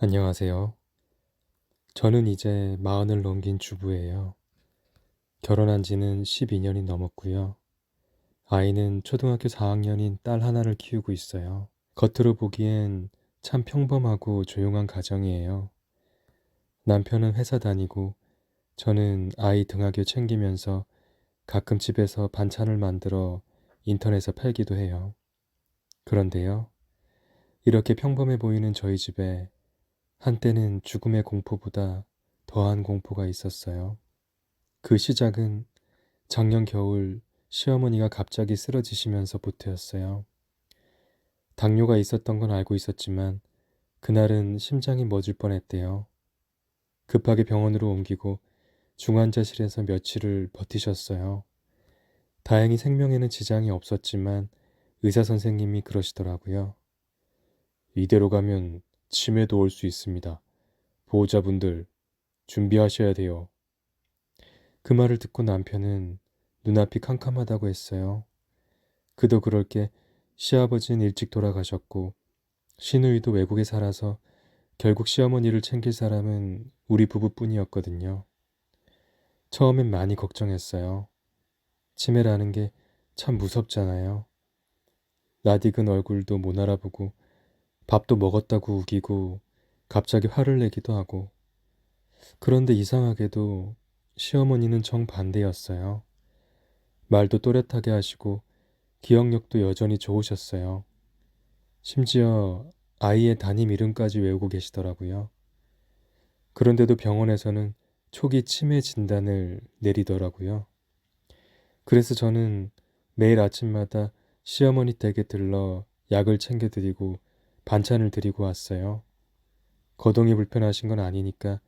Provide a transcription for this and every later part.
안녕하세요. 저는 이제 마흔을 넘긴 주부예요. 결혼한 지는 12년이 넘었고요. 아이는 초등학교 4학년인 딸 하나를 키우고 있어요. 겉으로 보기엔 참 평범하고 조용한 가정이에요. 남편은 회사 다니고 저는 아이 등하교 챙기면서 가끔 집에서 반찬을 만들어 인터넷에 팔기도 해요. 그런데요, 이렇게 평범해 보이는 저희 집에 한때는 죽음의 공포보다 더한 공포가 있었어요. 그 시작은 작년 겨울 시어머니가 갑자기 쓰러지시면서부터였어요. 당뇨가 있었던 건 알고 있었지만 그날은 심장이 멎을 뻔했대요. 급하게 병원으로 옮기고 중환자실에서 며칠을 버티셨어요. 다행히 생명에는 지장이 없었지만 의사 선생님이 그러시더라고요. 이대로 가면 치매도 올 수 있습니다. 보호자분들 준비하셔야 돼요. 그 말을 듣고 남편은 눈앞이 캄캄하다고 했어요. 그도 그럴 게 시아버지는 일찍 돌아가셨고 시누이도 외국에 살아서 결국 시어머니를 챙길 사람은 우리 부부뿐이었거든요. 처음엔 많이 걱정했어요. 치매라는 게 참 무섭잖아요. 낯익은 얼굴도 못 알아보고 밥도 먹었다고 우기고 갑자기 화를 내기도 하고. 그런데 이상하게도 시어머니는 정반대였어요. 말도 또렷하게 하시고 기억력도 여전히 좋으셨어요. 심지어 아이의 담임 이름까지 외우고 계시더라고요. 그런데도 병원에서는 초기 치매 진단을 내리더라고요. 그래서 저는 매일 아침마다 시어머니 댁에 들러 약을 챙겨드리고 반찬을 드리고 왔어요. 거동이 불편하신 건 아니니까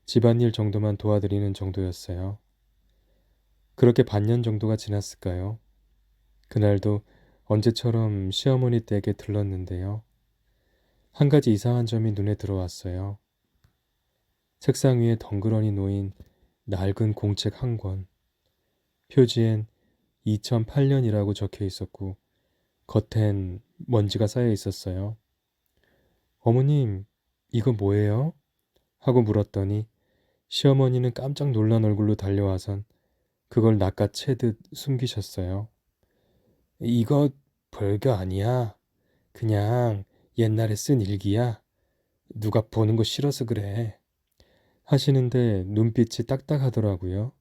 집안일 정도만 도와드리는 정도였어요. 그렇게 반년 정도가 지났을까요? 그날도 언제처럼 시어머니 댁에 들렀는데요. 한 가지 이상한 점이 눈에 들어왔어요. 책상 위에 덩그러니 놓인 낡은 공책 한 권. 표지엔 2008년이라고 적혀 있었고 겉엔 먼지가 쌓여 있었어요. 어머님, 이거 뭐예요? 하고 물었더니 시어머니는 깜짝 놀란 얼굴로 달려와선 그걸 낚아채듯 숨기셨어요. 이거 별거 아니야. 그냥 옛날에 쓴 일기야. 누가 보는 거 싫어서 그래. 하시는데 눈빛이 딱딱하더라고요.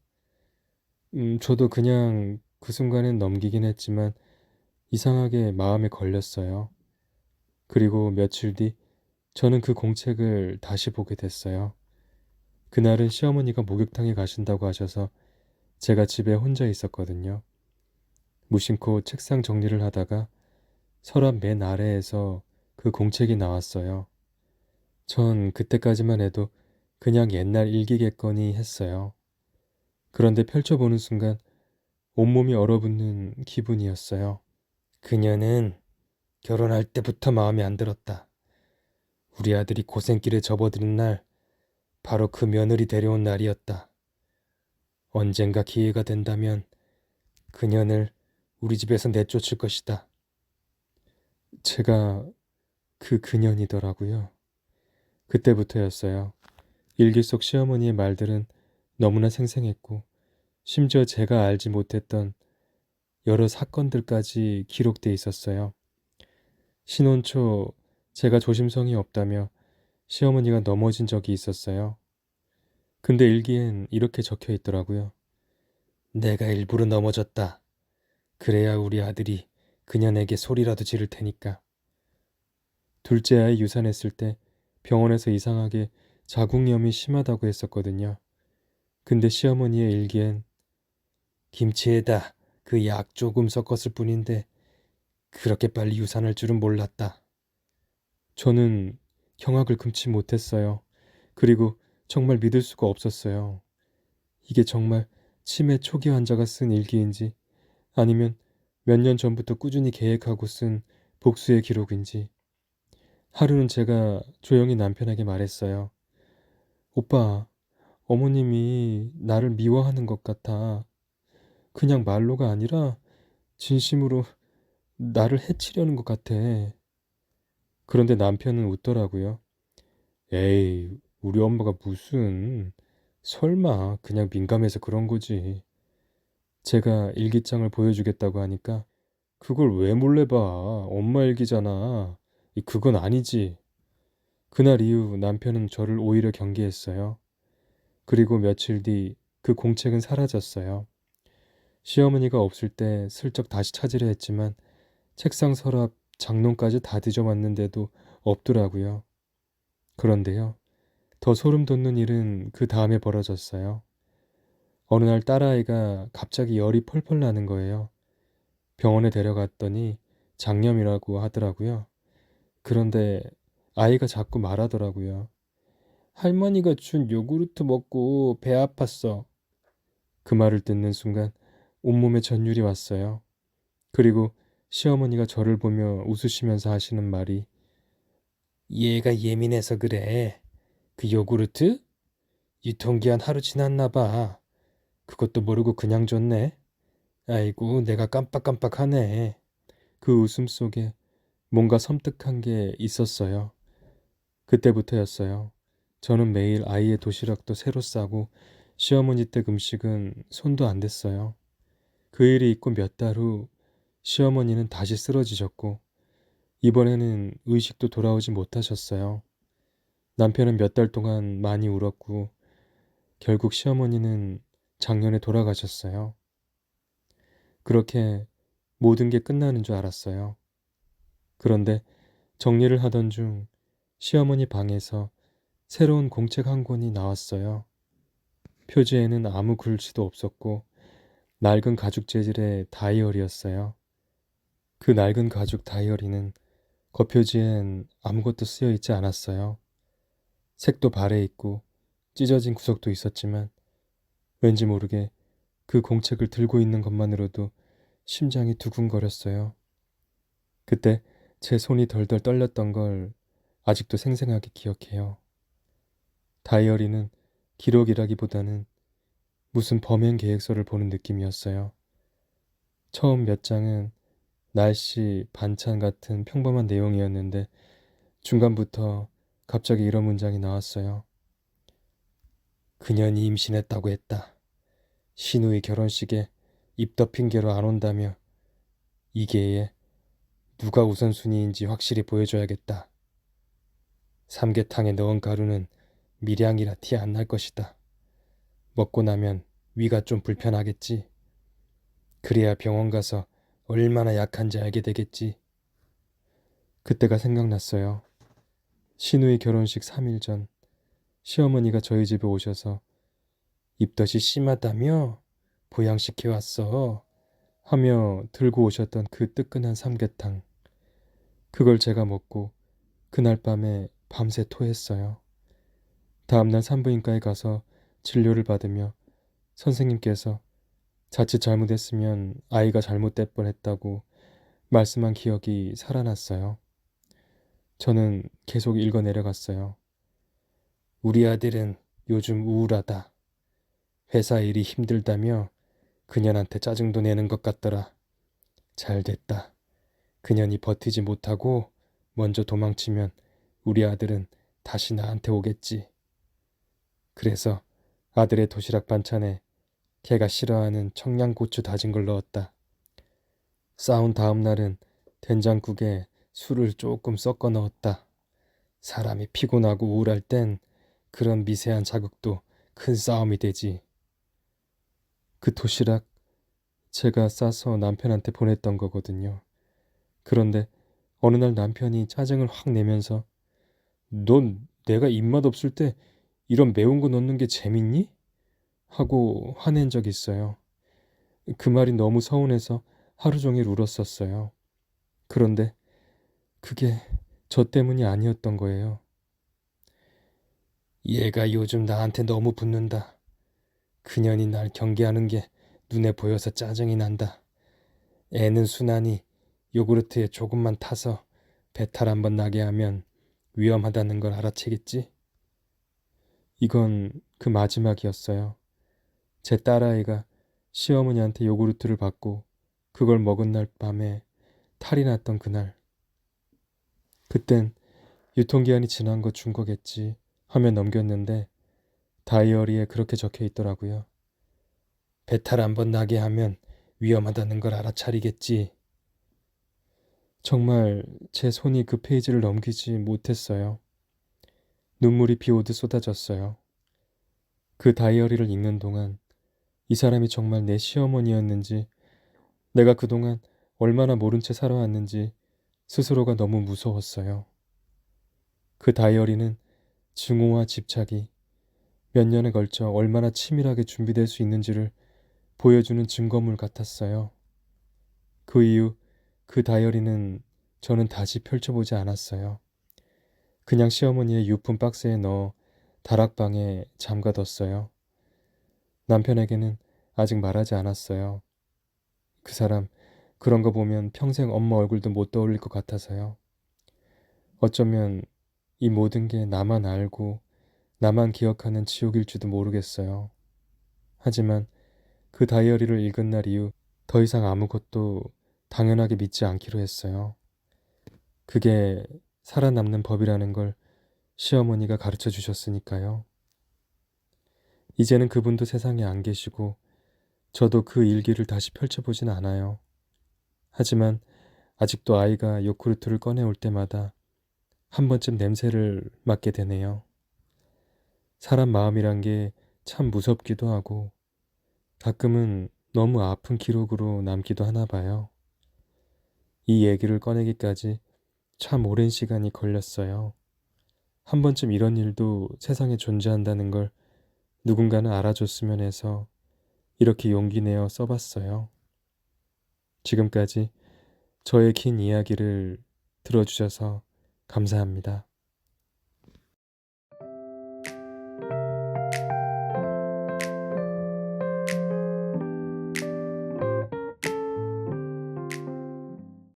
저도 그냥 그 순간엔 넘기긴 했지만 이상하게 마음에 걸렸어요. 그리고 며칠 뒤 저는 그 공책을 다시 보게 됐어요. 그날은 시어머니가 목욕탕에 가신다고 하셔서 제가 집에 혼자 있었거든요. 무심코 책상 정리를 하다가 서랍 맨 아래에서 그 공책이 나왔어요. 전 그때까지만 해도 그냥 옛날 일기겠거니 했어요. 그런데 펼쳐보는 순간 온몸이 얼어붙는 기분이었어요. 그녀는 결혼할 때부터 마음에 안 들었다. 우리 아들이 고생길에 접어드는 날, 바로 그 며느리 데려온 날이었다. 언젠가 기회가 된다면 그녀를 우리 집에서 내쫓을 것이다. 제가 그 그년이더라고요. 그때부터였어요. 일기 속 시어머니의 말들은 너무나 생생했고 심지어 제가 알지 못했던 여러 사건들까지 기록돼 있었어요. 신혼 초 제가 조심성이 없다며 시어머니가 넘어진 적이 있었어요. 근데 일기엔 이렇게 적혀 있더라고요. 내가 일부러 넘어졌다. 그래야 우리 아들이 그녀에게 소리라도 지를 테니까. 둘째 아이 유산했을 때 병원에서 이상하게 자궁염이 심하다고 했었거든요. 근데 시어머니의 일기엔 김치에다 그 약 조금 섞었을 뿐인데 그렇게 빨리 유산할 줄은 몰랐다. 저는 경악을 금치 못했어요. 그리고 정말 믿을 수가 없었어요. 이게 정말 치매 초기 환자가 쓴 일기인지 아니면 몇 년 전부터 꾸준히 계획하고 쓴 복수의 기록인지. 하루는 제가 조용히 남편에게 말했어요. 오빠, 어머님이 나를 미워하는 것 같아. 그냥 말로가 아니라 진심으로 나를 해치려는 것 같아. 그런데 남편은 웃더라고요. 에이, 우리 엄마가 무슨. 설마 그냥 민감해서 그런 거지. 제가 일기장을 보여주겠다고 하니까 그걸 왜 몰래 봐? 엄마 일기잖아. 그건 아니지. 그날 이후 남편은 저를 오히려 경계했어요. 그리고 며칠 뒤 그 공책은 사라졌어요. 시어머니가 없을 때 슬쩍 다시 찾으려 했지만 책상 서랍, 장롱까지 다 뒤져봤는데도 없더라고요. 그런데요, 더 소름 돋는 일은 그 다음에 벌어졌어요. 어느 날 딸아이가 갑자기 열이 펄펄 나는 거예요. 병원에 데려갔더니 장염이라고 하더라고요. 그런데 아이가 자꾸 말하더라고요. 할머니가 준 요구르트 먹고 배 아팠어. 그 말을 듣는 순간 온몸에 전율이 왔어요. 그리고 시어머니가 저를 보며 웃으시면서 하시는 말이 얘가 예민해서 그래. 그 요구르트? 유통기한 하루 지났나 봐. 그것도 모르고 그냥 줬네. 아이고, 내가 깜빡깜빡하네. 그 웃음 속에 뭔가 섬뜩한 게 있었어요. 그때부터였어요. 저는 매일 아이의 도시락도 새로 싸고 시어머니 댁 음식은 손도 안 댔어요. 그 일이 있고 몇 달 후 시어머니는 다시 쓰러지셨고 이번에는 의식도 돌아오지 못하셨어요. 남편은 몇 달 동안 많이 울었고 결국 시어머니는 작년에 돌아가셨어요. 그렇게 모든 게 끝나는 줄 알았어요. 그런데 정리를 하던 중 시어머니 방에서 새로운 공책 한 권이 나왔어요. 표지에는 아무 글씨도 없었고 낡은 가죽 재질의 다이어리였어요. 그 낡은 가죽 다이어리는 겉표지엔 아무것도 쓰여 있지 않았어요. 색도 발해 있고 찢어진 구석도 있었지만 왠지 모르게 그 공책을 들고 있는 것만으로도 심장이 두근거렸어요. 그때 제 손이 덜덜 떨렸던 걸 아직도 생생하게 기억해요. 다이어리는 기록이라기보다는 무슨 범행 계획서를 보는 느낌이었어요. 처음 몇 장은 날씨, 반찬 같은 평범한 내용이었는데 중간부터 갑자기 이런 문장이 나왔어요. 그년이 임신했다고 했다. 신우의 결혼식에 입 덮인 게로 안 온다며 이게에 누가 우선순위인지 확실히 보여줘야겠다. 삼계탕에 넣은 가루는 미량이라 티 안 날 것이다. 먹고 나면 위가 좀 불편하겠지. 그래야 병원 가서 얼마나 약한지 알게 되겠지. 그때가 생각났어요. 신우의 결혼식 3일 전 시어머니가 저희 집에 오셔서 입덧이 심하다며 보양시켜왔어 하며 들고 오셨던 그 뜨끈한 삼계탕. 그걸 제가 먹고 그날 밤에 밤새 토했어요. 다음날 산부인과에 가서 진료를 받으며 선생님께서 자칫 잘못했으면 아이가 잘못될 뻔했다고 말씀한 기억이 살아났어요. 저는 계속 읽어 내려갔어요. 우리 아들은 요즘 우울하다. 회사 일이 힘들다며 그년한테 짜증도 내는 것 같더라. 잘 됐다. 그년이 버티지 못하고 먼저 도망치면 우리 아들은 다시 나한테 오겠지. 그래서 아들의 도시락 반찬에 걔가 싫어하는 청양고추 다진 걸 넣었다. 싸운 다음 날은 된장국에 술을 조금 섞어 넣었다. 사람이 피곤하고 우울할 땐 그런 미세한 자극도 큰 싸움이 되지. 그 도시락 제가 싸서 남편한테 보냈던 거거든요. 그런데 어느 날 남편이 짜증을 확 내면서 넌 내가 입맛 없을 때 이런 매운 거 넣는 게 재밌니? 하고 화낸 적 있어요. 그 말이 너무 서운해서 하루 종일 울었었어요. 그런데 그게 저 때문이 아니었던 거예요. 얘가 요즘 나한테 너무 붙는다. 그년이 날 경계하는 게 눈에 보여서 짜증이 난다. 애는 순하니 요구르트에 조금만 타서 배탈 한번 나게 하면 위험하다는 걸 알아채겠지? 이건 그 마지막이었어요. 제 딸아이가 시어머니한테 요구르트를 받고 그걸 먹은 날 밤에 탈이 났던 그날. 그땐 유통기한이 지난 거 준 거겠지. 하며 넘겼는데 다이어리에 그렇게 적혀 있더라고요. 배탈 한 번 나게 하면 위험하다는 걸 알아차리겠지. 정말 제 손이 그 페이지를 넘기지 못했어요. 눈물이 비 오듯 쏟아졌어요. 그 다이어리를 읽는 동안 이 사람이 정말 내 시어머니였는지, 내가 그동안 얼마나 모른 채 살아왔는지 스스로가 너무 무서웠어요. 그 다이어리는 증오와 집착이 몇 년에 걸쳐 얼마나 치밀하게 준비될 수 있는지를 보여주는 증거물 같았어요. 그 이후 그 다이어리는 저는 다시 펼쳐보지 않았어요. 그냥 시어머니의 유품 박스에 넣어 다락방에 잠가뒀어요. 남편에게는 아직 말하지 않았어요. 그 사람 그런 거 보면 평생 엄마 얼굴도 못 떠올릴 것 같아서요. 어쩌면 이 모든 게 나만 알고 나만 기억하는 지옥일지도 모르겠어요. 하지만 그 다이어리를 읽은 날 이후 더 이상 아무것도 당연하게 믿지 않기로 했어요. 그게 살아남는 법이라는 걸 시어머니가 가르쳐 주셨으니까요. 이제는 그분도 세상에 안 계시고 저도 그 일기를 다시 펼쳐보진 않아요. 하지만 아직도 아이가 요구르트를 꺼내올 때마다 한 번쯤 냄새를 맡게 되네요. 사람 마음이란 게 참 무섭기도 하고 가끔은 너무 아픈 기록으로 남기도 하나 봐요. 이 얘기를 꺼내기까지 참 오랜 시간이 걸렸어요. 한 번쯤 이런 일도 세상에 존재한다는 걸 누군가는 알아줬으면 해서 이렇게 용기 내어 써봤어요. 지금까지 저의 긴 이야기를 들어주셔서 감사합니다.